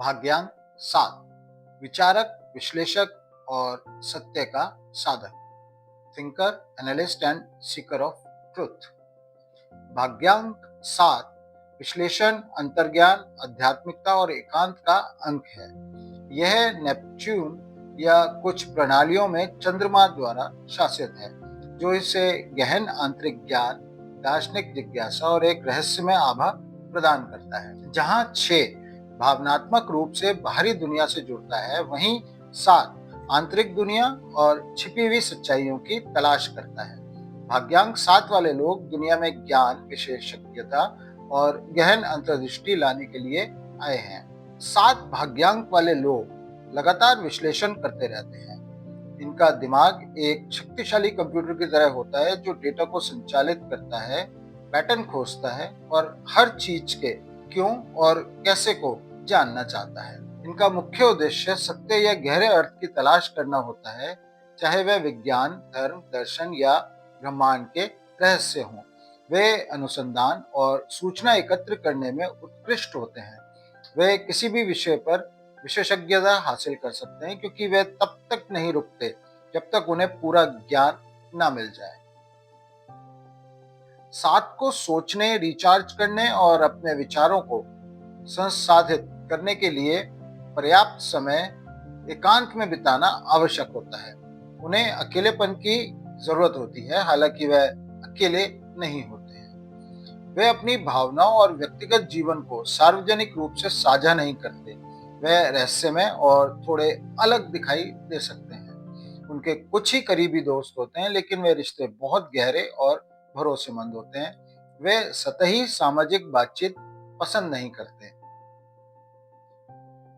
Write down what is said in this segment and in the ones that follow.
भाग्यांक 7 विचारक, विश्लेषक और सत्य का साधक। Thinker, analyst and seeker of truth. भाग्यांक 7 विश्लेषण, अंतर्ज्ञान, आध्यात्मिकता और एकांत का अंक है। यह नेपच्यून या कुछ प्रणालियों में चंद्रमा द्वारा शासित है, जो इसे गहन आंतरिक ज्ञान, दार्शनिक जिज्ञासा और एक रहस्यमय आभा प्रदान करता है। जहां 6 भावनात्मक रूप से बाहरी दुनिया से जुड़ता है, वहीं 7 आंतरिक दुनिया और छिपी हुई सच्चाइयों की तलाश करता है। भाग्यांक 7 वाले लोग दुनिया में ज्ञान, विशेषज्ञता और गहन अंतर्दृष्टि लाने के लिए आए हैं। 7 भाग्यांक वाले लोग लगातार विश्लेषण करते रहते हैं। इनका दिमाग एक शक्तिशाली कंप्यूटर की तरह होता है, जो डेटा को संचालित करता है, पैटर्न खोजता है और हर चीज के क्यों और कैसे को जानना चाहता है। इनका मुख्य उद्देश्य सत्य या गहरे अर्थ की तलाश करना होता है, चाहे वह विज्ञान, धर्म, दर्शन या ब्रह्मांड के रहस्य हों। वे अनुसंधान और सूचना एकत्र करने में उत्कृष्ट होते हैं। वे किसी भी विषय पर विशेषज्ञता हासिल कर सकते हैं, क्योंकि वे तब तक नहीं रुकते जब तक उन्हें पूरा ज्ञान ना मिल जाए। 7 को सोचने, रिचार्ज करने और अपने विचारों को संसाधित करने के लिए पर्याप्त समय एकांत में बिताना आवश्यक होता है। उन्हें अकेलेपन की जरूरत होती है, हालांकि वह अकेले नहीं होते हैं। वे अपनी भावनाओं और व्यक्तिगत जीवन को सार्वजनिक रूप से साझा नहीं करते। वे रहस्यमय और थोड़े अलग दिखाई दे सकते हैं। उनके कुछ ही करीबी दोस्त होते हैं, लेकिन वे रिश्ते बहुत गहरे और भरोसेमंद होते हैं। वे सतही सामाजिक बातचीत पसंद नहीं करते।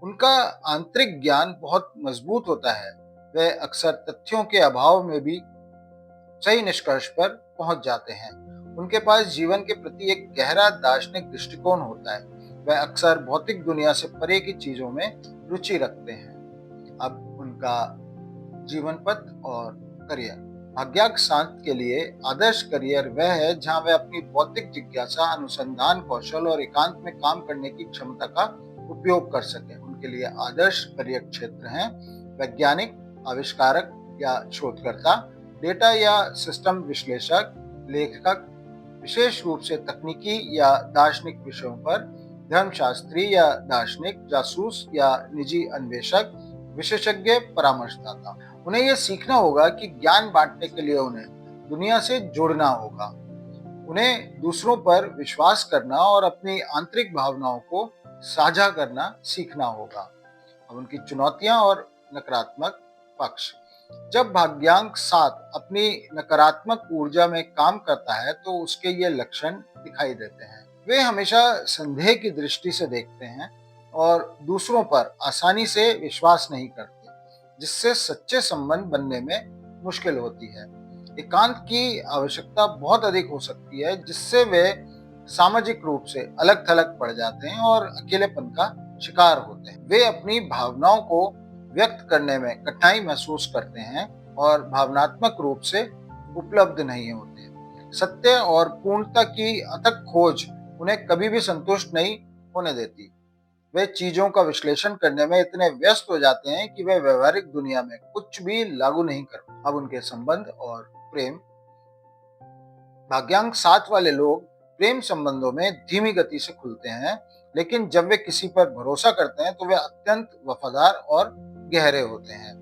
उनका आंतरिक ज्ञान बहुत मजबूत होता है। वे अक्सर तथ्यों के अभाव में भी सही निष्कर्ष पर पहुंच जाते हैं। उनके पास जीवन के प्रति एक गहरा दार्शनिक दृष्टिकोण होता है। वे अक्सर भौतिक दुनिया से परे की चीजों में रुचि रखते हैं। अब उनका जीवन पथ और करियर। भाग्यांक 7 के लिए आदर्श करियर वह है जहां वे अपनी बौद्धिक जिज्ञासा, अनुसंधान कौशल और एकांत में काम करने की क्षमता का उपयोग कर सकें। उनके लिए आदर्श करियर क्षेत्र हैं वैज्ञानिक, आविष्कारक या शोधकर्ता, डेटा या सिस्टम विश्लेषक, लेखक, विशेष रूप से तकनीकी या दार्शनिक विषयों पर, धर्मशास्त्री या दार्शनिक, जासूस या निजी अन्वेषक, विशेषज्ञ परामर्शदाता। उन्हें यह सीखना होगा कि ज्ञान बांटने के लिए उन्हें दुनिया से जुड़ना होगा। उन्हें दूसरों पर विश्वास करना और अपनी आंतरिक भावनाओं को साझा करना सीखना होगा। अब उनकी चुनौतियां और नकारात्मक पक्ष। जब भाग्यांक 7 अपनी नकारात्मक ऊर्जा में काम करता है, तो उसके ये लक्षण दिखाई देते हैं। वे हमेशा संदेह की दृष्टि से देखते हैं और दूसरों पर आसानी से विश्वास नहीं करते, जिससे सच्चे संबंध बनने में मुश्किल होती है। एकांत की आवश्यकता बहुत अधिक हो सकती है, जिससे वे सामाजिक रूप से अलग थलग पड़ जाते हैं और अकेलेपन का शिकार होते हैं। वे अपनी भावनाओं को व्यक्त करने में कठिनाई महसूस करते हैं और भावनात्मक रूप से उपलब्ध नहीं होते। सत्य और पूर्णता की अथक खोज उन्हें कभी भी संतुष्ट नहीं होने देती। वे चीजों का विश्लेषण करने में इतने व्यस्त हो जाते हैं कि वे व्यवहारिक दुनिया में कुछ भी लागू नहीं कर पाते। अब उनके संबंध और प्रेम। भाग्यांक 7 वाले लोग प्रेम संबंधों में धीमी गति से खुलते हैं, लेकिन जब वे किसी पर भरोसा करते हैं तो वे अत्यंत वफादार और गहरे होते हैं।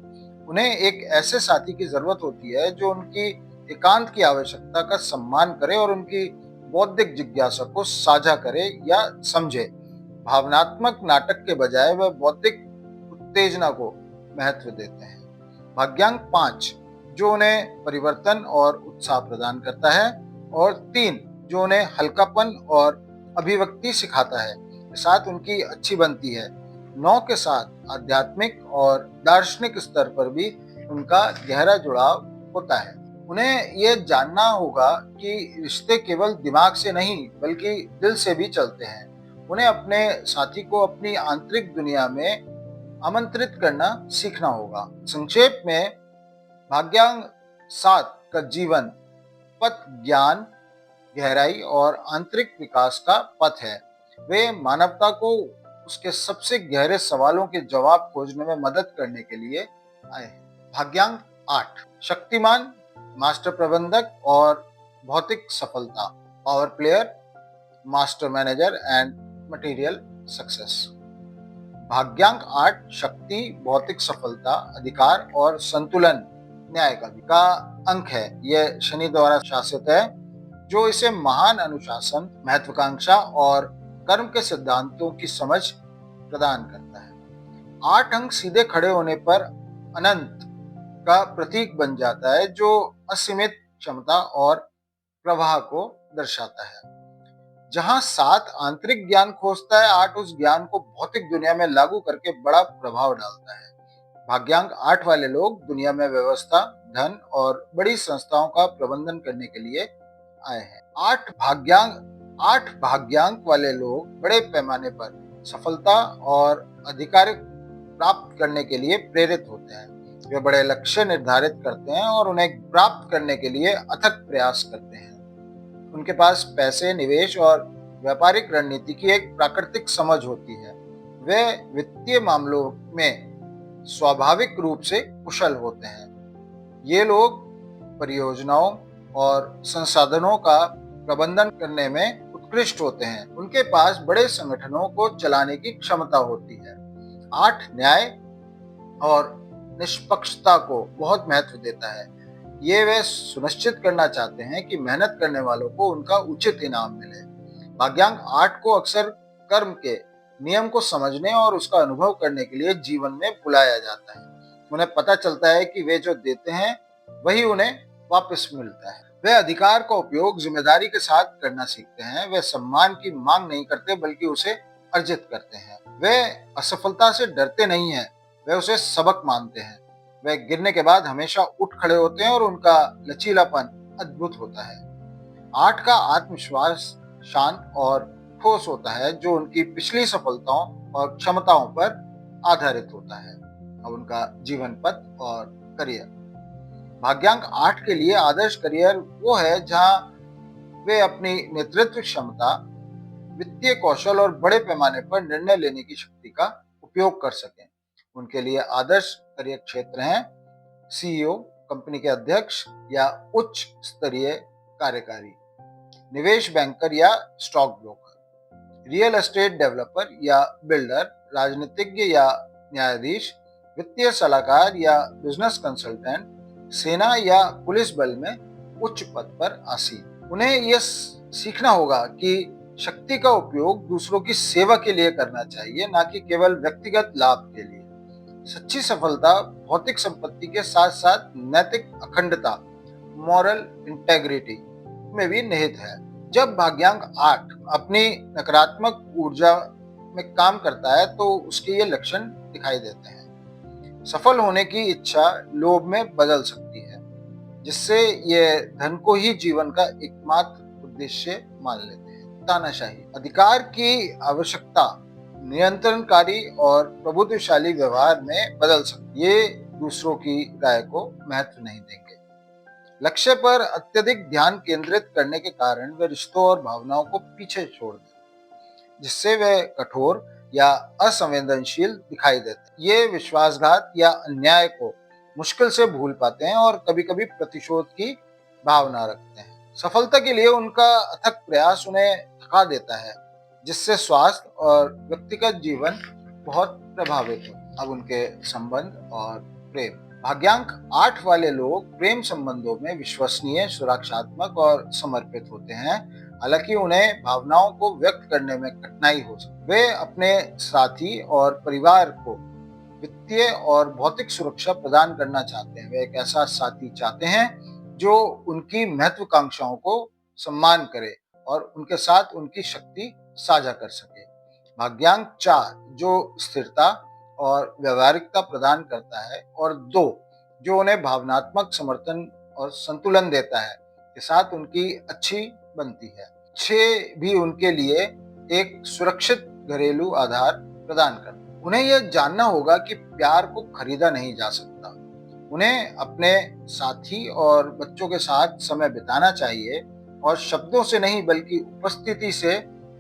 उन्हें एक ऐसे साथी की जरूरत होती है जो उनकी एकांत की आवश्यकता का सम्मान करे और उनकी बौद्धिक जिज्ञासा को साझा करे या समझे। भावनात्मक नाटक के बजाय वह बौद्धिक उत्तेजना को महत्व देते हैं। भाग्यांक 5 जो उन्हें परिवर्तन और उत्साह प्रदान करता है, और 3 जो उन्हें हल्कापन और अभिव्यक्ति सिखाता है, के साथ उनकी अच्छी बनती है। 9 के साथ आध्यात्मिक और दार्शनिक स्तर पर भी उनका गहरा जुड़ाव होता है। उन्हें यह जानना होगा कि रिश्ते केवल दिमाग से नहीं बल्कि दिल से भी चलते हैं। उन्हें अपने साथी को अपनी आंतरिक दुनिया में आमंत्रित करना सीखना होगा। संक्षेप में, भाग्यांक 7 का जीवन पथ ज्ञान, गहराई और आंतरिक विकास का पथ है। वे मानवता को उसके सबसे गहरे सवालों के जवाब खोजने में मदद करने के लिए आए हैं। भाग्यांक 8, शक्तिमान, मास्टर प्रबंधक और भौतिक सफलता, power player, master manager and material success. भाग्यांक 8 शक्ति, भौतिक सफलता, अधिकार और संतुलन, न्याय का अंक है। यह शनि द्वारा शासित है, जो इसे महान अनुशासन, महत्वाकांक्षा और कर्म के सिद्धांतों की समझ प्रदान करता है। 8 अंक सीधे खड़े होने पर अनंत का प्रतीक बन जाता है, जो असीमित क्षमता और प्रवाह को दर्शाता है। जहां 7 आंतरिक ज्ञान खोजता है, 8 उस ज्ञान को भौतिक दुनिया में लागू करके बड़ा प्रभाव डालता है। भाग्यांक 8 वाले लोग दुनिया में व्यवस्था, धन और बड़ी संस्थाओं का प्रबंधन करने के लिए आए हैं। 8 भाग्यांक वाले लोग बड़े पैमाने पर सफलता और अधिकार प्राप्त करने के लिए प्रेरित होते हैं। वे बड़े लक्ष्य निर्धारित करते हैं और उन्हें प्राप्त करने के लिए अथक प्रयास करते हैं। उनके पास पैसे, निवेश और व्यापारिक रणनीति की एक प्राकृतिक समझ होती है। वे वित्तीय मामलों में स्वाभाविक रूप से कुशल होते हैं। ये लोग परियोजनाओं और संसाधनों का प्रबंधन करने में उत्कृष्ट होते हैं। उनके पास बड़े संगठनों को चलाने की क्षमता होती है। 8 न्याय और निष्पक्षता को बहुत महत्व देता है। ये वे सुनिश्चित करना चाहते हैं कि मेहनत करने वालों को उनका उचित इनाम मिले। भाग्यांक 8 को अक्सर कर्म के नियम को समझने और उसका अनुभव करने के लिए जीवन में बुलाया जाता है। उन्हें पता चलता है कि वे जो देते हैं वही उन्हें वापस मिलता है। वे अधिकार का उपयोग जिम्मेदारी के साथ करना सीखते हैं। वे सम्मान की मांग नहीं करते, बल्कि उसे अर्जित करते हैं। वे असफलता से डरते नहीं हैं, वे उसे सबक मानते हैं। वे गिरने के बाद हमेशा उठ खड़े होते हैं और उनका लचीलापन अद्भुत होता है। 8 का आत्मविश्वास शांत और ठोस होता है, जो उनकी पिछली सफलताओं और क्षमताओं पर आधारित होता है। अब उनका जीवन पथ और करियर। भाग्यांक 8 के लिए आदर्श करियर वो है जहां वे अपनी नेतृत्व क्षमता, वित्तीय कौशल और बड़े पैमाने पर निर्णय लेने की शक्ति का उपयोग कर सकें। उनके लिए आदर्श करियर क्षेत्र हैं सीईओ, कंपनी के अध्यक्ष या उच्च स्तरीय कार्यकारी, निवेश बैंकर या stock broker, real estate developer या बिल्डर, राजनीतिज्ञ या न्यायाधीश, वित्तीय सलाहकार या बिजनेस कंसल्टेंट, सेना या पुलिस बल में उच्च पद पर आसीन। उन्हें यह सीखना होगा कि शक्ति का उपयोग दूसरों की सेवा के लिए करना चाहिए, न कि केवल व्यक्तिगत लाभ के लिए। सच्ची सफलता भौतिक संपत्ति के साथ साथ नैतिक अखंडता, मॉरल इंटेग्रिटी में भी निहित है। जब भाग्यांक 8 अपनी नकारात्मक ऊर्जा में काम करता है तो उसके ये लक्षण दिखाई देते हैं। सफल होने की इच्छा लोभ में बदल सकती है, जिससे ये धन को ही जीवन का एकमात्र उद्देश्य मान लेते हैं। तानाशाही, अधिकार की आवश्यकता नियंत्रणकारी और प्रभुत्वशाली व्यवहार में बदल सकती है। ये दूसरों की राय को महत्व नहीं देंगे। लक्ष्य पर अत्यधिक ध्यान केंद्रित करने के कारण वे रिश्तों और भावनाओं को पीछे छोड़ देते, जिससे वे कठोर या असंवेदनशील दिखाई देते। ये विश्वासघात या अन्याय को मुश्किल से भूल पाते हैं और कभी-कभी प्रतिशोध की भावना रखते हैं। सफलता के लिए उनका अथक प्रयास उन्हें थका देता है, जिससे स्वास्थ्य और व्यक्तिगत जीवन बहुत प्रभावित हो। अब उनके संबंध और प्रेम। भाग्यांक 8 वाले लोग प्रेम संबंधों में विश्वसनीय, सुरक्षात्मक और समर्पित होते हैं। हालांकि उन्हें भावनाओं को व्यक्त करने में कठिनाई हो सकती है। वे अपने साथी और परिवार को वित्तीय और भौतिक सुरक्षा प्रदान करना चाहते हैं। वे एक ऐसा साथी चाहते हैं जो उनकी महत्वाकांक्षाओं को सम्मान करे और उनके साथ उनकी शक्ति साझा कर सके। भाग्यांक 4 जो स्थिरता और व्यवहारिकता प्रदान करता है, और 2 जो उन्हें भावनात्मक समर्थन और संतुलन देता है, के साथ उनकी अच्छी बनती है। 6 भी उनके लिए एक सुरक्षित घरेलू आधार प्रदान करता है। उन्हें यह जानना होगा कि प्यार को खरीदा नहीं जा सकता। उन्हें अपने साथी और बच्चों के साथ समय बिताना चाहिए और शब्दों से नहीं बल्कि उपस्थिति से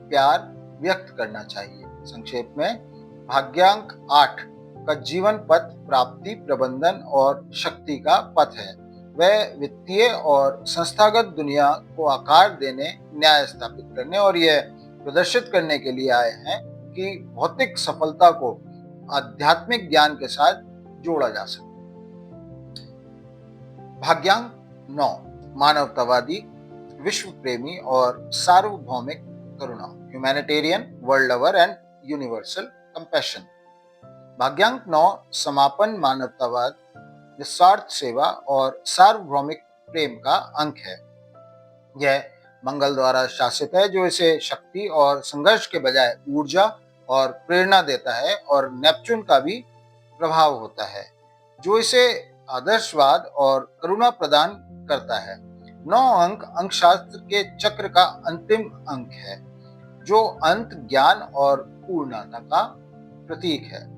प्यार व्यक्त करना चाहिए। संक्षेप में भाग्यांक 8 का जीवन पथ प्राप्ति, प्रबंधन और शक्ति का पथ है। वह वित्तीय और संस्थागत दुनिया को आकार देने, न्याय स्थापित करने और यह प्रदर्शित करने के लिए आए हैं कि भौतिक सफलता को आध्यात्मिक ज्ञान के साथ जोड़ा जा सके। भाग्यांक 9 मानवतावादी, विश्व प्रेमी और सार्वभौमिक करुणा, humanitarian, world lover and universal compassion. भाग्यांक 9 समापन, मानवतावाद, निस्वार्थ सेवा और सार्वभौमिक प्रेम का अंक है। यह मंगल द्वारा शासित है, जो इसे शक्ति और संघर्ष के बजाय ऊर्जा और प्रेरणा देता है, और नेपच्यून का भी प्रभाव होता है, जो इसे आदर्शवाद और करुणा प्रदान करता है। 9 अंक अंकशास्त्र के चक्र का अंतिम अंक है, जो अंत, ज्ञान और पूर्णता का प्रतीक है।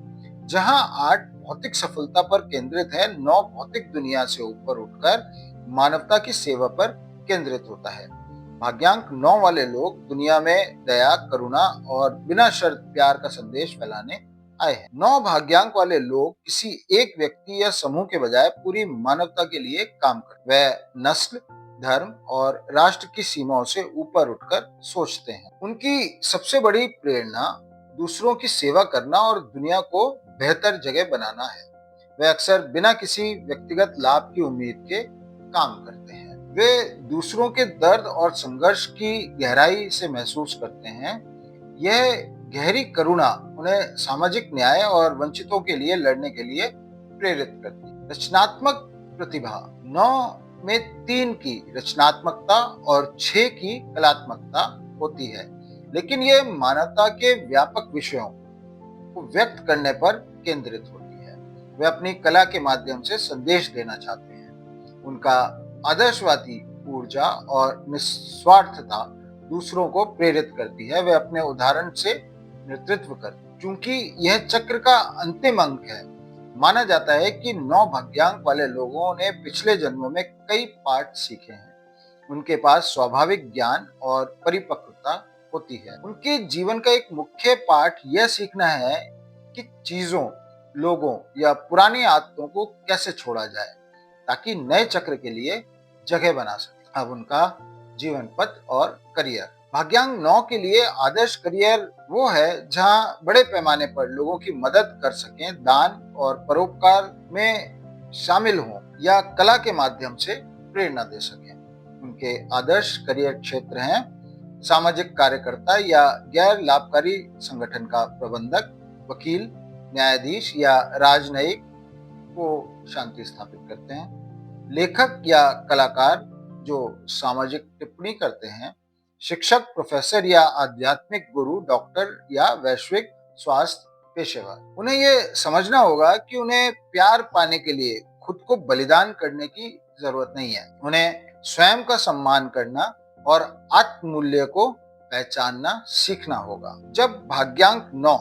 जहां 8 भौतिक सफलता पर केंद्रित है, 9 भौतिक दुनिया से ऊपर उठकर मानवता की सेवा पर केंद्रित होता है। भाग्यांक 9 वाले लोग दुनिया में दया, करुणा और बिना शर्त प्यार का संदेश फैलाने आए हैं। 9 भाग्यांक वाले लोग किसी एक व्यक्ति या समूह के बजाय पूरी मानवता के लिए काम करते हैं। वह नस्ल, धर्म और राष्ट्र की सीमाओं से ऊपर उठकर सोचते हैं। उनकी सबसे बड़ी प्रेरणा दूसरों की सेवा करना और दुनिया को बेहतर जगह बनाना है। वे अक्सर बिना किसी व्यक्तिगत लाभ की उम्मीद के काम करते हैं। वे दूसरों के दर्द और संघर्ष की गहराई से महसूस करते हैं। यह गहरी करुणा उन्हें सामाजिक न्याय और वंचितों के लिए लड़ने के लिए प्रेरित करती है। रचनात्मक प्रतिभा 9 में 3 की रचनात्मकता और 6 की कलात्मकता होती है, लेकिन यह मानवता के व्यापक विषयों को व्यक्त करने पर केंद्रित होती है। वे अपनी कला के माध्यम से संदेश देना चाहते हैं। उनका आदर्शवादी ऊर्जा और निस्वार्थता दूसरों को प्रेरित करती है। वे अपने उदाहरण से नेतृत्व करते हैं। क्योंकि यह चक्र का अंतिम अंक है, माना जाता है कि 9 भाग्यांक वाले लोगों ने पिछले जन्मों में कई पाठ सीखे हैं। उनके पास स्वाभाविक ज्ञान और परिपक्वता होती है। उनके जीवन का एक मुख्य पाठ यह सीखना है कि चीजों, लोगों या पुरानी आदतों को कैसे छोड़ा जाए ताकि नए चक्र के लिए जगह बना सके। अब उनका जीवन पथ और करियर। भाग्यांक 9 के लिए आदर्श करियर वो है जहां बड़े पैमाने पर लोगों की मदद कर सकें, दान और परोपकार में शामिल हों या कला के माध्यम से प्रेरणा दे सकें। उनके आदर्श करियर क्षेत्र हैं सामाजिक कार्यकर्ता या गैर लाभकारी संगठन का प्रबंधक, वकील, न्यायाधीश या राजनयिक को शांति स्थापित करते हैं, लेखक या कलाकार जो सामाजिक टिप्पणी करते हैं, शिक्षक, प्रोफेसर या आध्यात्मिक गुरु, डॉक्टर या वैश्विक स्वास्थ्य पेशेवर। उन्हें यह समझना होगा कि उन्हें प्यार पाने के लिए खुद को बलिदान करने की जरूरत नहीं है। उन्हें स्वयं का सम्मान करना और आत्म मूल्य को पहचानना सीखना होगा। जब भाग्यांक 9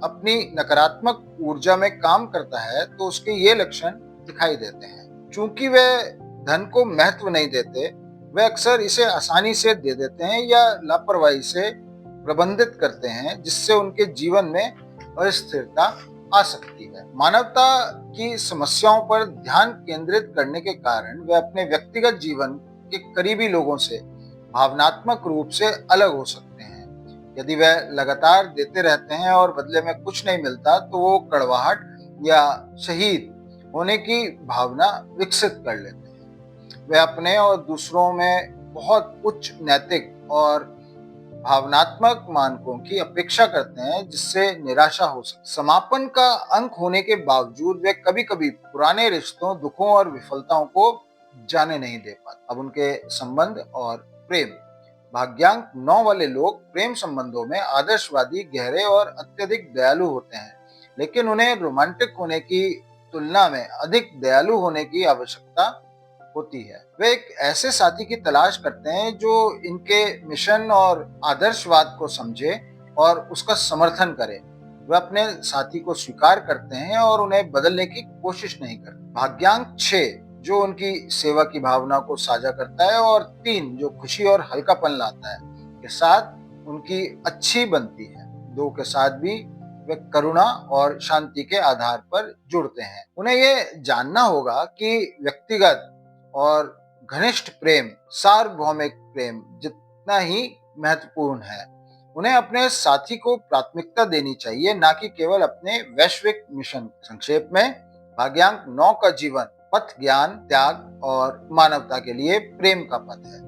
अपनी नकारात्मक ऊर्जा में काम करता है तो उसके ये लक्षण दिखाई देते हैं। चूंकि वे धन को महत्व नहीं देते, वे अक्सर इसे आसानी से दे देते हैं या लापरवाही से प्रबंधित करते हैं, जिससे उनके जीवन में अस्थिरता आ सकती है। मानवता की समस्याओं पर ध्यान केंद्रित करने के कारण वे अपने व्यक्तिगत जीवन के करीबी लोगों से भावनात्मक रूप से अलग हो सकते हैं। यदि वे लगातार देते रहते हैं और बदले में कुछ नहीं मिलता, तो वो कड़वाहट या शहीद होने की भावना विकसित कर लेते हैं। वे अपने और दूसरों में बहुत उच्च नैतिक और भावनात्मक मानकों की अपेक्षा करते हैं, जिससे निराशा हो सकती है। समापन का अंक होने के बावजूद वे कभी-कभी पुराने रिश्तों, दुखों और विफलताओं को जाने नहीं दे पाते। अब उनके संबंध और प्रेम। भाग्यांक 9 वाले लोग प्रेम संबंधों में आदर्शवादी, गहरे और अत्यधिक दयालु होते हैं, लेकिन उन्हें रोमांटिक होने की तुलना में अधिक दयालु होने की आवश्यकता होती है। वे एक ऐसे साथी की तलाश करते हैं जो इनके मिशन और आदर्शवाद को समझे और उसका समर्थन करे। वे अपने साथी को स्वीकार करते हैं और उन्हें बदलने की कोशिश नहीं करते। भाग्यांक 6 जो उनकी सेवा की भावना को साझा करता है, और 3 जो खुशी और हल्कापन लाता है, के साथ उनकी अच्छी बनती है। 2 के साथ भी वे करुणा और शांति के आधार पर जुड़ते हैं। उन्हें ये जानना होगा कि व्यक्तिगत और घनिष्ठ प्रेम सार्वभौमिक प्रेम जितना ही महत्वपूर्ण है। उन्हें अपने साथी को प्राथमिकता देनी चाहिए, ना कि केवल अपने वैश्विक मिशन। संक्षेप में, भाग्यांक 9 का जीवन पथ ज्ञान, त्याग और मानवता के लिए प्रेम का पथ है।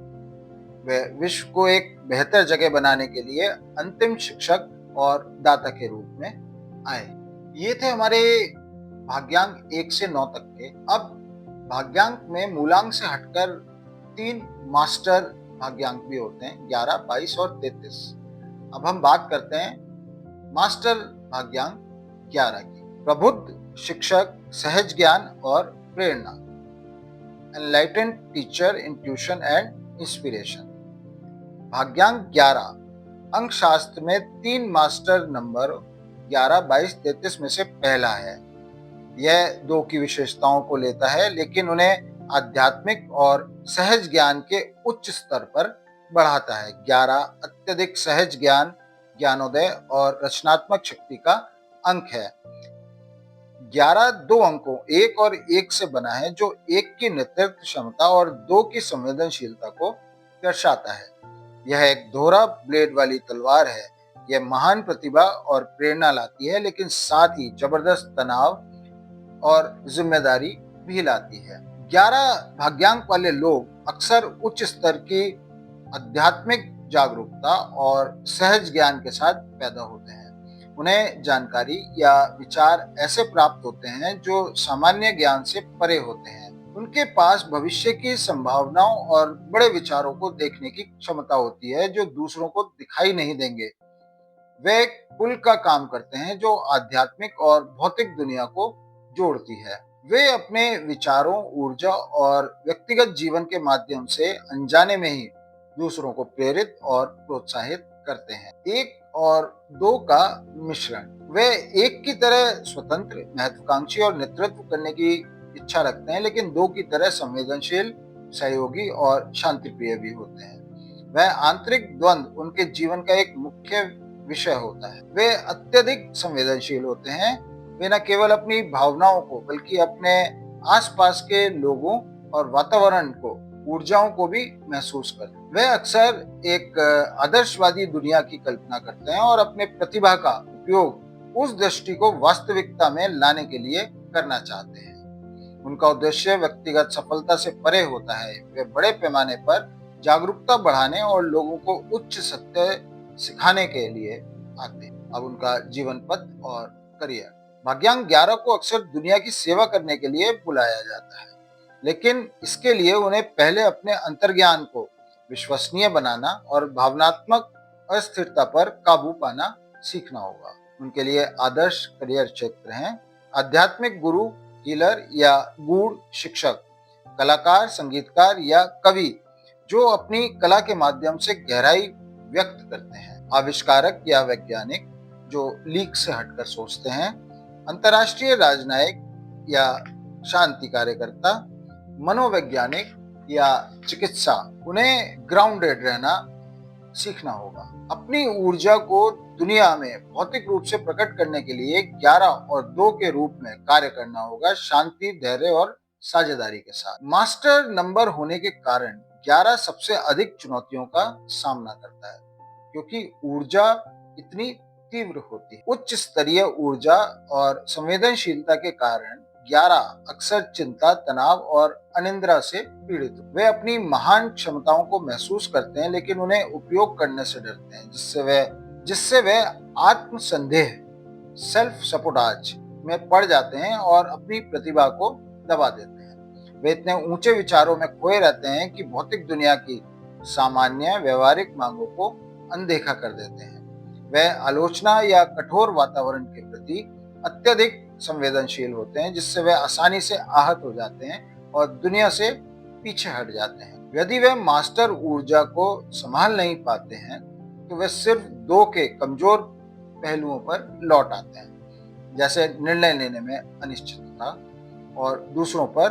वे विश्व को एक बेहतर जगह बनाने के लिए अंतिम शिक्षक और दाता के रूप में आए। ये थे हमारे भाग्यांक 1 से 9 तक के। अब भाग्यांक में मूलांक से हटकर 3 मास्टर भाग्यांक भी होते हैं, 11, 22 और 33। अब हम बात करते हैं मास्टर भाग्यांक 11 की। प्रबुद्ध शिक्षक, सहज ज्ञान और प्रेरणा, enlightened teacher, intuition and inspiration. भाग्यांक 11 अंक शास्त्र में 3 मास्टर नंबर 11, 22, 33 में से पहला है। यह 2 की विशेषताओं को लेता है, लेकिन उन्हें आध्यात्मिक और सहज ज्ञान के उच्च स्तर पर बढ़ाता है। 11 अत्यधिक सहज ज्ञान, ज्ञानोदय और रचनात्मक शक्ति का अंक है। 11 2 अंकों 1 और 1 से बना है, जो 1 की नेतृत्व क्षमता और 2 की संवेदनशीलता को दर्शाता है। यह एक दोहरा ब्लेड वाली तलवार है। यह महान प्रतिभा और प्रेरणा लाती है, लेकिन साथ ही जबरदस्त तनाव और जिम्मेदारी भी लाती है। 11 भाग्यांक वाले लोग अक्सर उच्च स्तर की आध्यात्मिक जागरूकता और सहज ज्ञान के साथ पैदा होते हैं। उन्हें जानकारी या विचार ऐसे प्राप्त होते हैं जो सामान्य ज्ञान से परे होते हैं। उनके पास भविष्य की संभावनाओं और बड़े विचारों को देखने की क्षमता होती है, जो दूसरों को दिखाई नहीं देंगे। वे एक पुल का काम करते हैं जो आध्यात्मिक और भौतिक दुनिया को जोड़ती है। वे अपने विचारों, ऊर्जा और व्यक्तिगत जीवन के माध्यम से अनजाने में ही दूसरों को प्रेरित और प्रोत्साहित करते हैं। 1 और 2 का मिश्रण। वे 1 की तरह स्वतंत्र, महत्वाकांक्षी और नेतृत्व करने की इच्छा रखते हैं, लेकिन 2 की तरह संवेदनशील, सहयोगी और शांतिप्रिय भी होते हैं। वह आंतरिक द्वंद्व उनके जीवन का एक मुख्य विषय होता है। वे अत्यधिक संवेदनशील होते हैं। वे न केवल अपनी भावनाओं को, बल्कि अपने आसपास के लोगों और वातावरण को, ऊर्जाओं को भी महसूस करते हैं। वे अक्सर एक आदर्शवादी दुनिया की कल्पना करते हैं और अपने प्रतिभा का उपयोग उस दृष्टि को वास्तविकता में लाने के लिए करना चाहते हैं। उनका उद्देश्य व्यक्तिगत सफलता से परे होता है। वे बड़े पैमाने पर जागरूकता बढ़ाने और लोगों को उच्च सत्य सिखाने के लिए आते हैं। अब उनका जीवन पथ और करियर। भाग्यांक 11 को अक्सर दुनिया की सेवा करने के लिए बुलाया जाता है, लेकिन इसके लिए उन्हें पहले अपने अंतर्ज्ञान को विश्वसनीय बनाना और भावनात्मक अस्थिरता पर काबू पाना सीखना होगा। उनके लिए आदर्श करियर क्षेत्र हैं आध्यात्मिक गुरु, हीलर या गूढ़ शिक्षक, कलाकार, संगीतकार या कवि जो अपनी कला के माध्यम से गहराई व्यक्त करते हैं, आविष्कारक या वैज्ञानिक जो लीक से हटकर सोचते हैं, अंतर्राष्ट्रीय राजनयिक या शांति कार्यकर्ता, मनोवैज्ञानिक या चिकित्सा। उन्हें ग्राउंडेड रहना सीखना होगा। अपनी ऊर्जा को दुनिया में भौतिक रूप से प्रकट करने के लिए 11 और 2 के रूप में कार्य करना होगा, शांति, धैर्य और साझेदारी के साथ। मास्टर नंबर होने के कारण 11 सबसे अधिक चुनौतियों का सामना करता है, क्योंकि ऊर्जा इतनी तीव्र होती है। उच्च स्तरीय ऊर्जा और संवेदनशीलता के कारण 11 अक्सर चिंता, तनाव और अनिद्रा से पीड़ित। वे अपनी महान क्षमताओं को महसूस करते हैं, लेकिन उन्हें उपयोग करने से डरते हैं, जिससे वे आत्मसंदेह, सेल्फ सपोर्टाज में पड़ जाते हैं और अपनी प्रतिभा को दबा देते हैं। वे इतने ऊंचे विचारों में खोए रहते हैं कि भौतिक दुनिया की सामान्य व्यवहारिक मांगों को अनदेखा कर देते हैं। वे आलोचना या कठोर वातावरण के प्रति अत्यधिक संवेदनशील होते हैं, जिससे वे आसानी से आहत हो जाते हैं और दुनिया से पीछे हट जाते हैं। यदि वे मास्टर ऊर्जा को संभाल नहीं पाते हैं, तो वे सिर्फ 2 के कमजोर पहलुओं पर लौट आते हैं, जैसे निर्णय लेने में अनिश्चितता और दूसरों पर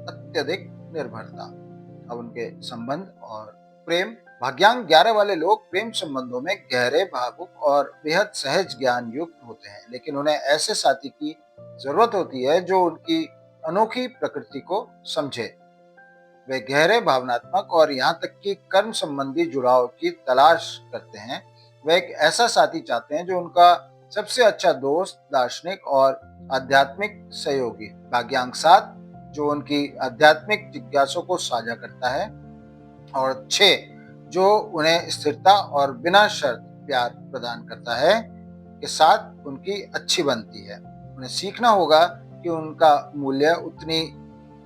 अत्यधिक निर्भरता। अब उनके संबंध और प्रेम भाग्यांक 11 वाले लोग प्रेम संबंधों में गहरे, भावुक और बेहद सहज ज्ञान युक्त होते हैं, लेकिन उन्हें ऐसे साथी की जरूरत होती है जो उनकी अनोखी प्रकृति को समझे। वे गहरे भावनात्मक और यहाँ तक कि कर्म संबंधी जुड़ाव की तलाश करते हैं। वे एक ऐसा साथी चाहते हैं जो उनका सबसे अच्छा दोस्त, दार्शनिक और आध्यात्मिक सहयोगी। भाग्यांक 7 जो उनकी आध्यात्मिक जिज्ञासों को साझा करता है, और 6 जो उन्हें स्थिरता और बिना शर्त प्यार प्रदान करता है, के साथ उनकी अच्छी बनती है। उन्हें सीखना होगा कि उनका मूल्य उतनी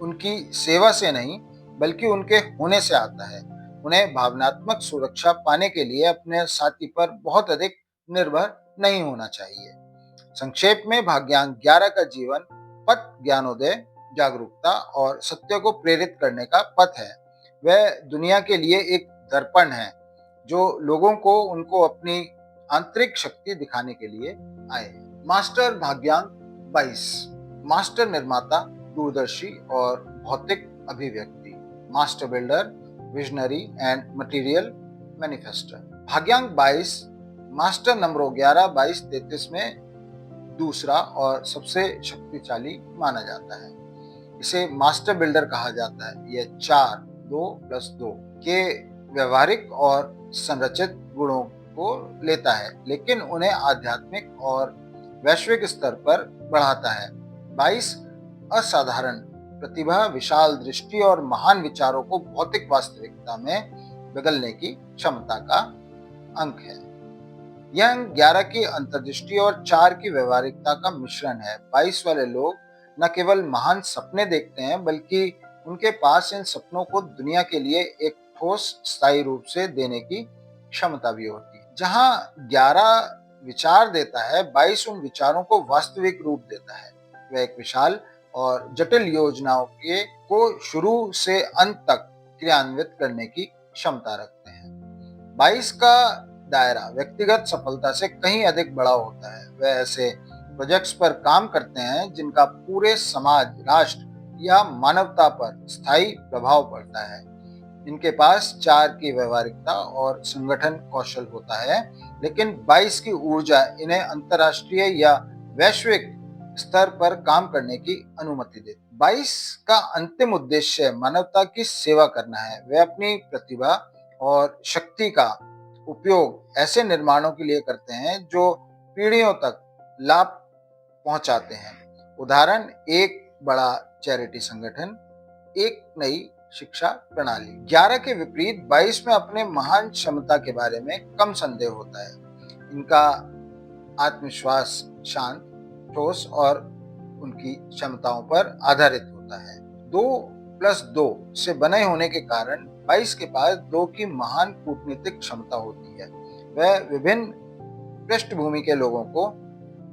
उनकी सेवा से नहीं बल्कि उनके होने से आता है। उन्हें भावनात्मक सुरक्षा पाने के लिए अपने साथी पर बहुत अधिक निर्भर नहीं होना चाहिए। संक्षेप में, भाग्यांक 11 का जीवन पथ ज्ञानोदय, जागरूकता और सत्य को प्रेरित करने का पथ है। वह दुनिया के लिए एक दर्पण है जो लोगों को उनको अपनी आंतरिक शक्ति दिखाने के लिए आए। मास्टर भाग्यांक 22, मास्टर निर्माता, दूरदर्शी और भौतिक अभिव्यक्ति, master builder, visionary and material manifester. भाग्यांक 22 मास्टर नंबरों 11, 22, 33 में दूसरा और सबसे शक्तिशाली माना जाता है। इसे मास्टर बिल्डर कहा जाता है। यह 4, 2+2 के व्यवहारिक और संरचित गुणों को लेता है, लेकिन उन्हें आध्यात्मिक और वैश्विक स्तर पर बढ़ाता है। 22 असाधारण प्रतिभा, विशाल दृष्टि और महान विचारों को भौतिक वास्तविकता में बदलने की क्षमता का अंक है। यह अंक 11 की अंतर्दृष्टि और 4 की व्यवहारिकता का मिश्रण है। 22 वाले लोग न केवल महान सपने देखते हैं, बल्कि उनके पास इन सपनों को दुनिया के लिए एक ठोस, स्थायी रूप से देने की क्षमता भी होती है। जहां 11 विचार देता है, 22 उन विचारों को वास्तविक रूप देता है। वह एक विशाल और जटिल योजनाओं को शुरू से अंत तक क्रियान्वित करने की क्षमता रखते हैं। 22 का दायरा व्यक्तिगत सफलता से कहीं अधिक बड़ा होता है। वे ऐसे प्रोजेक्ट्स पर काम करते हैं जिनका पूरे समाज, राष्ट्र या मानवता पर स्थायी प्रभाव पड़ता है। इनके पास 4 की व्यवहारिकता और संगठन कौशल होता है, लेकिन 22 की ऊर्जा इन्हें अंतर्राष्ट्रीय या वैश्विक स्तर पर काम करने की अनुमति देती है। 22 का अंतिम उद्देश्य मानवता की सेवा करना है। वे अपनी प्रतिभा और शक्ति का उपयोग ऐसे निर्माणों के लिए करते हैं जो पीढ़ियों तक लाभ पहुंचाते हैं। उदाहरण, एक बड़ा चैरिटी संगठन, एक नई शिक्षा प्रणाली। 11 के विपरीत 22 में अपने महान क्षमता के बारे में कम संदेह होता है। इनका आत्मविश्वास शांत, ठोस और उनकी क्षमताओं पर आधारित होता है। 2+2 से बने होने के कारण 22 के पास 2 की महान कूटनीतिक क्षमता होती है। वह विभिन्न पृष्ठभूमि के लोगों को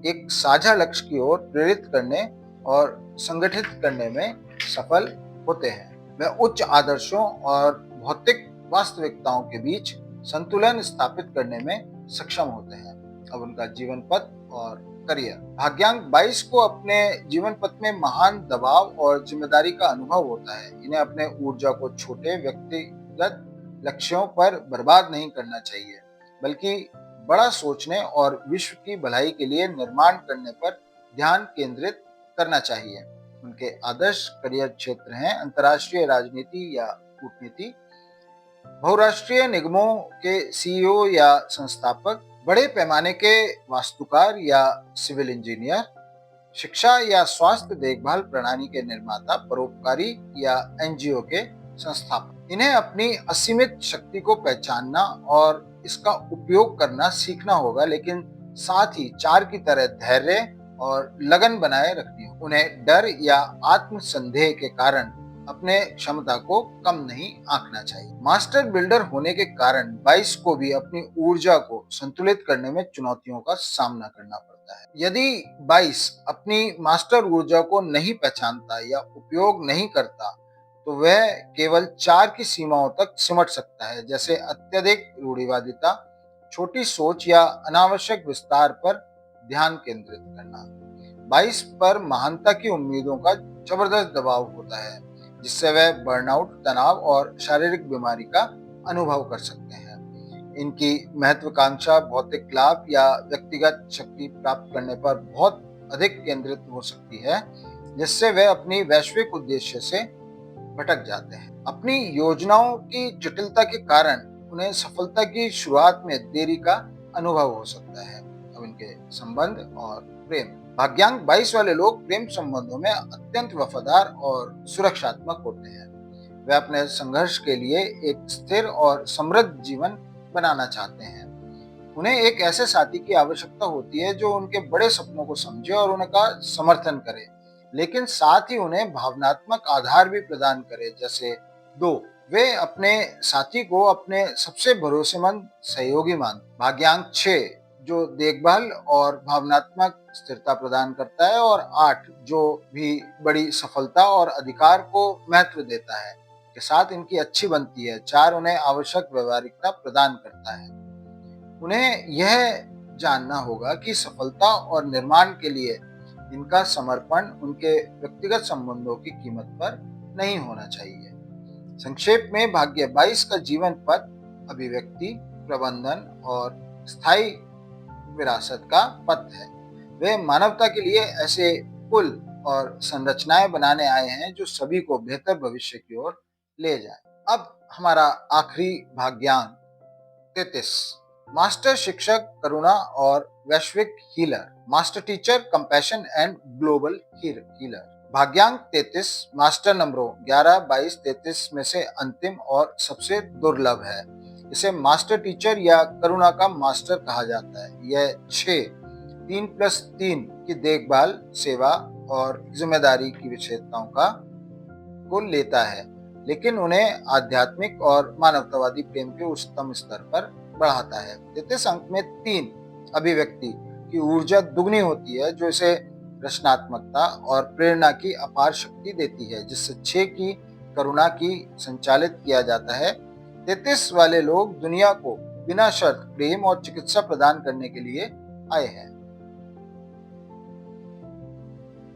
एक साझा लक्ष्य की ओर प्रेरित करने और संगठित करने में सफल होते हैं। वह उच्च आदर्शों और भौतिक वास्तविकताओं के बीच संतुलन स्थापित करने में सक्षम होते हैं। अब उनका जीवन पथ और करियर। भाग्यांक 22 को अपने जीवन पथ में महान दबाव और जिम्मेदारी का अनुभव होता है। इन्हें अपने ऊर्जा को छोटे व्यक्तिगत लक्ष्यों पर बर्बाद नहीं करना चाहिए, बल्कि बड़ा सोचने और विश्व की भलाई के लिए निर्माण करने पर ध्यान केंद्रित करना चाहिए। उनके आदर्श करियर क्षेत्र हैं अंतर्राष्ट्रीय राजनीति या कूटनीति, बहुराष्ट्रीय निगमों के सीईओ या संस्थापक, बड़े पैमाने के वास्तुकार या सिविल इंजीनियर, शिक्षा या स्वास्थ्य देखभाल प्रणाली के निर्माता, परोपकारी या एनजीओ के संस्थापक। इन्हें अपनी असीमित शक्ति को पहचानना और इसका उपयोग करना सीखना होगा, लेकिन साथ ही 4 की तरह धैर्य और लगन बनाए रखनी होगी। उन्हें डर या आत्मसंदेह के कारण अपने क्षमता को कम नहीं आंकना चाहिए। मास्टर बिल्डर होने के कारण 22 को भी अपनी ऊर्जा को संतुलित करने में चुनौतियों का सामना करना पड़ता है। यदि 22 अपनी मास्टर ऊर्जा को नहीं पहचानता या उपयोग नहीं करता, तो वह केवल 4 की सीमाओं तक सिमट सकता है, जैसे अत्यधिक रूढ़िवादिता, छोटी सोच या अनावश्यक विस्तार पर ध्यान केंद्रित करना। 22 पर महानता की उम्मीदों का जबरदस्त दबाव होता है, जिससे वह बर्नआउट, तनाव और शारीरिक बीमारी का अनुभव कर सकते हैं। इनकी महत्वाकांक्षा भौतिक लाभ या व्यक्तिगत शक्ति प्राप्त करने पर बहुत अधिक केंद्रित हो सकती है, जिससे वे अपनी वैश्विक उद्देश्य से भटक जाते हैं। अपनी योजनाओं की जटिलता के कारण उन्हें सफलता की शुरुआत में देरी का अनुभव हो सकता है। अब इनके संबंध और प्रेम। भाग्यांक 22 वाले लोग प्रेम संबंधों में अत्यंत वफादार और सुरक्षात्मक होते हैं। वे अपने संघर्ष के लिए एक स्थिर और समृद्ध जीवन बनाना चाहते हैं। उन्हें एक ऐसे साथी की आवश्यकता होती है जो उनके बड़े सपनों को समझे और उनका समर्थन करे, लेकिन साथ ही उन्हें भावनात्मक आधार भी प्रदान करे। जैसे दो, वे अपने साथी को अपने सबसे भरोसेमंद सहयोगी मान। भाग्यांक 6 जो देखभाल और भावनात्मक स्थिरता प्रदान करता है, और 8 जो भी बड़ी सफलता और अधिकार को महत्व देता है के साथ इनकी अच्छी बनती है। 4 उन्हें आवश्यक व्यवहारिकता प्रदान करता है। उन्हें यह जानना होगा कि सफलता और निर्माण के लिए इनका समर्पण उनके व्यक्तिगत संबंधों की कीमत पर नहीं होना चाहिए। संक्षेप में भाग्य 22 का जीवन पथ अभिव्यक्ति, प्रबंधन और स्थायी विरासत का पथ है। वे मानवता के लिए ऐसे पुल और संरचनाएं बनाने आए हैं जो सभी को बेहतर भविष्य की ओर ले जाए। अब हमारा आखिरी भाग्यांक 33, मास्टर शिक्षक करुणा और वैश्विक healer. Master teacher compassion and global healer. भाग्यांक 33 मास्टर नंबरों 11, 22, 33 में से अंतिम और सबसे दुर्लभ है। इसे मास्टर टीचर या करुणा का मास्टर कहा जाता है। यह 3+3 की देखभाल, सेवा और जिम्मेदारी की विशेषताओं को लेता है, लेकिन उन्हें आध्यात्मिक और मानवतावादी प्रेम के उच्चतम स्तर पर बढ़ाता है। 33 अंक में 3 अभिव्यक्ति की ऊर्जा दुगनी होती है, जो इसे रचनात्मकता और प्रेरणा की अपार शक्ति देती है, जिससे 6 की करुणा की संचालित किया जाता है। 33 वाले लोग दुनिया को बिना शर्त प्रेम और चिकित्सा प्रदान करने के लिए आए हैं।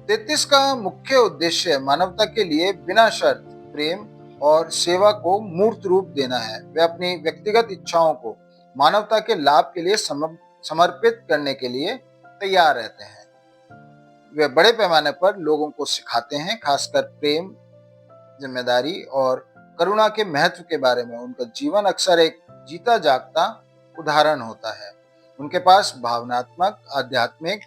33 का मुख्य उद्देश्य मानवता के लिए बिना शर्त प्रेम और सेवा को मूर्त रूप देना है। वे अपनी व्यक्तिगत इच्छाओं को मानवता के लाभ के लिए समर्पित करने के लिए तैयार रहते हैं। वे बड़े पैमाने पर लोगों को सिखाते हैं, खासकर प्रेम, जिम्मेदारी और करुणा के महत्व के बारे में। उनका जीवन अक्सर एक जीता जागता उदाहरण होता है। उनके पास भावनात्मक, आध्यात्मिक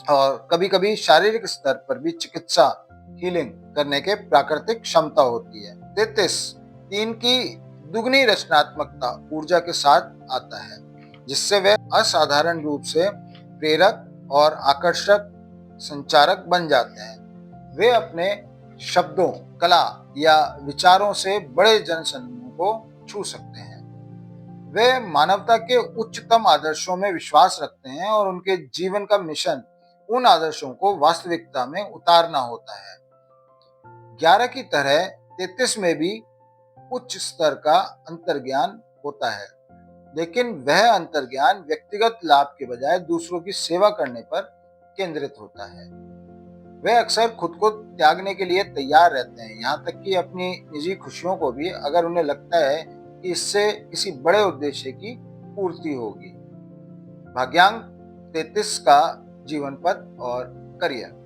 और कभी-कभी शारीरिक स्तर पर भी चिकित्सा, हीलिंग करने के प्राकृतिक क्षमता होती है। 33 3 की दुगनी रचनात्मकता ऊर्जा के साथ आता है, जिससे वे असाधारण रूप से प्रेरक और आकर्षक संचारक बन जाते हैं। वे अपने शब्दों, कला या विचारों से बड़े जनसमूह को छू सकते हैं। वे मानवता के उच्चतम आदर्शों में विश्वास रखते हैं और उनके जीवन का मिशन उन आदर्शों को वास्तविकता में उतारना होता है। 11 की तरह 33 में भी उच्च स्तर का अंतर्ज्ञान होता है, लेकिन वह अंतर्ज्ञान व्यक्तिगत लाभ के बजाय दूसरों की सेवा करने पर केंद्रित होता है। वे अक्सर खुद को त्यागने के लिए तैयार रहते हैं, यहाँ तक कि अपनी निजी खुशियों को भी, अगर उन्हें लगता है कि इससे किसी बड़े उद्देश्य की पूर्ति होगी। भाग्यांक 33 का जीवन पथ और करियर।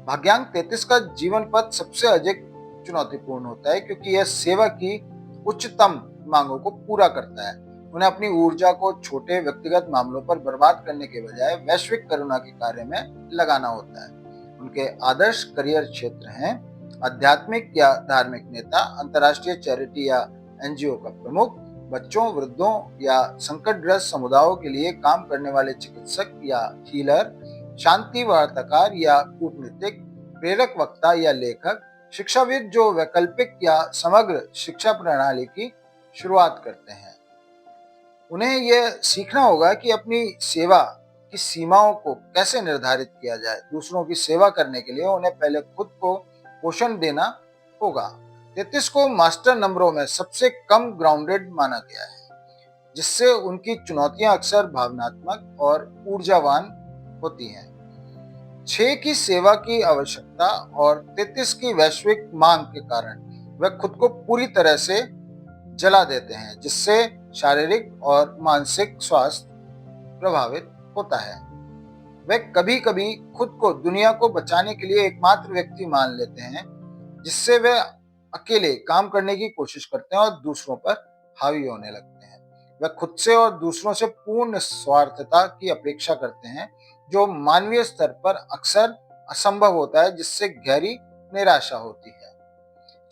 भाग्यांक 33 का जीवन पथ सबसे अधिक चुनौतीपूर्ण होता है, क्योंकि यह सेवा की उच्चतम मांगों को पूरा करता है। उन्हें अपनी ऊर्जा को छोटे व्यक्तिगत मामलों पर बर्बाद करने के बजाय वैश्विक करुणा के कार्य में लगाना होता है। उनके आदर्श करियर क्षेत्र हैं आध्यात्मिक या धार्मिक नेता, अंतर्राष्ट्रीय चैरिटी या एनजीओ का प्रमुख, बच्चों, वृद्धों या संकटग्रस्त समुदायों के लिए काम करने वाले चिकित्सक या हीलर, शांति वार्ताकार या कूटनीतिक, प्रेरक वक्ता या लेखक, शिक्षाविद जो वैकल्पिक या समग्र शिक्षा प्रणाली की शुरुआत करते हैं। उन्हें यह सीखना होगा कि अपनी सेवा की सीमाओं को कैसे निर्धारित किया जाए। दूसरों की सेवा करने के लिए उन्हें पहले खुद को पोषण देना होगा। 33 को मास्टर नंबरों में सबसे कम ग्राउंडेड माना गया है, जिससे उनकी चुनौतियां अक्सर भावनात्मक और ऊर्जावान होती हैं। 6 की सेवा की आवश्यकता और 33 की वैश्विक मांग के कारण वह खुद को पूरी तरह से जला देते हैं, जिससे शारीरिक और मानसिक स्वास्थ्य प्रभावित होता है। वे कभी कभी खुद को दुनिया को बचाने के लिए एकमात्र व्यक्ति मान लेते हैं, जिससे वे अकेले काम करने की कोशिश करते हैं और दूसरों पर हावी होने लगते हैं। वे खुद से और दूसरों से पूर्ण स्वार्थता की अपेक्षा करते हैं, जो मानवीय स्तर पर अक्सर असंभव होता है, जिससे गहरी निराशा होती है।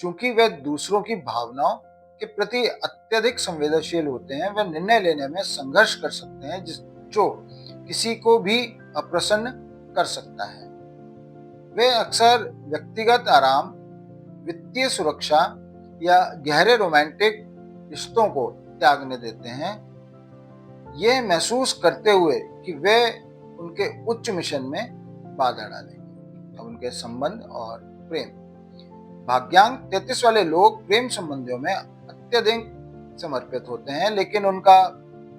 चूंकि वे दूसरों की भावनाओं के प्रति अत्यधिक संवेदनशील होते हैं, वे निर्णय लेने में संघर्ष कर सकते हैं, जो किसी को भी अप्रसन्न कर सकता है। वे अक्सर व्यक्तिगत आराम, वित्तीय सुरक्षा या गहरे रोमांटिक रिश्तों को त्यागने देते हैं, यह महसूस करते हुए कि वे उनके उच्च मिशन में बाधा डालेंगे। अब उनके संबंध और प्रेम। भाग्यांक 33 वाले लोग प्रेम संबंधों में अत्यधिक समर्पित होते हैं, लेकिन उनका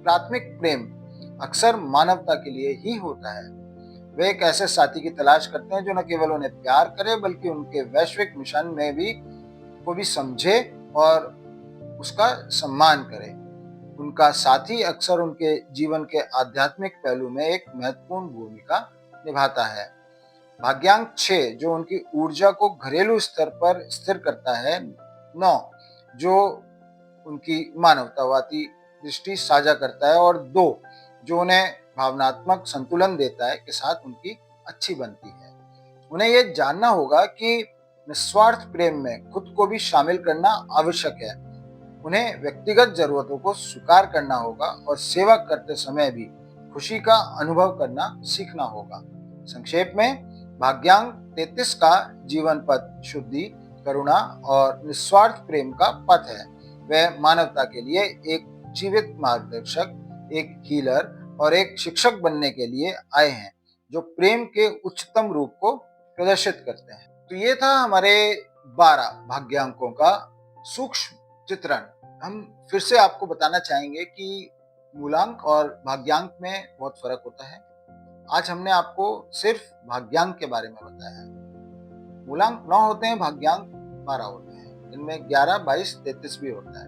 प्राथमिक प्रेम अक्सर मानवता के लिए ही होता है। वे एक ऐसे साथी की तलाश करते हैं जो न केवल उन्हें प्यार करे, बल्कि उनके वैश्विक मिशन में भी समझे और उसका सम्मान करे। उनका साथी अक्सर उनके जीवन के आध्यात्मिक पहलू में एक महत्वपूर्ण भूमिका निभाता है। भाग्यांक 6 जो उनकी ऊर्जा को घरेलू स्तर पर स्थिर करता है। 9 जो उनकी मानवतावादी दृष्टि साझा करता है, और 2 जो उन्हें भावनात्मक संतुलन देता है, के साथ उनकी अच्छी बनती है। उन्हें यह जानना होगा कि निस्वार्थ प्रेम में खुद को भी शामिल करना आवश्यक है। उन्हें व्यक्तिगत जरूरतों को स्वीकार करना होगा और सेवा करते समय भी खुशी का अनुभव करना सीखना होगा। संक्षेप में, भाग्यांक 33 का जीवन पथ शुद्धि, करुणा और निस्वार्थ प्रेम का पथ है। वह मानवता के लिए एक जीवित मार्गदर्शक, एक हीलर और एक शिक्षक बनने के लिए आए हैं, जो प्रेम के उच्चतम रूप को प्रदर्शित करते हैं। तो ये था हमारे 12 भाग्यांकों का सूक्ष्म चित्रण। हम फिर से आपको बताना चाहेंगे कि मूलांक और भाग्यांक में बहुत फर्क होता है। आज हमने आपको सिर्फ भाग्यांक के बारे में बताया है। मूलांक 9 होते हैं, भाग्यांक 12 होते हैं। इनमें 11, 22, 33 भी होता है।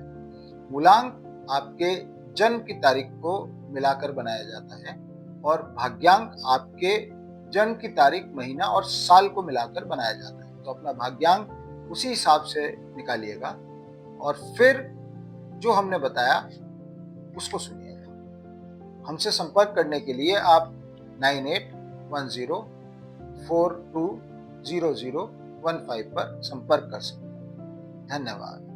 मूलांक आपके जन्म की तारीख को मिलाकर बनाया जाता है, और भाग्यांक आपके जन्म की तारीख, महीना और साल को मिलाकर बनाया जाता है। तो अपना भाग्यांक उसी हिसाब से निकालिएगा और फिर जो हमने बताया उसको सुनिएगा। हमसे संपर्क करने के लिए आप 9810420015 पर संपर्क कर सकते हैं। धन्यवाद।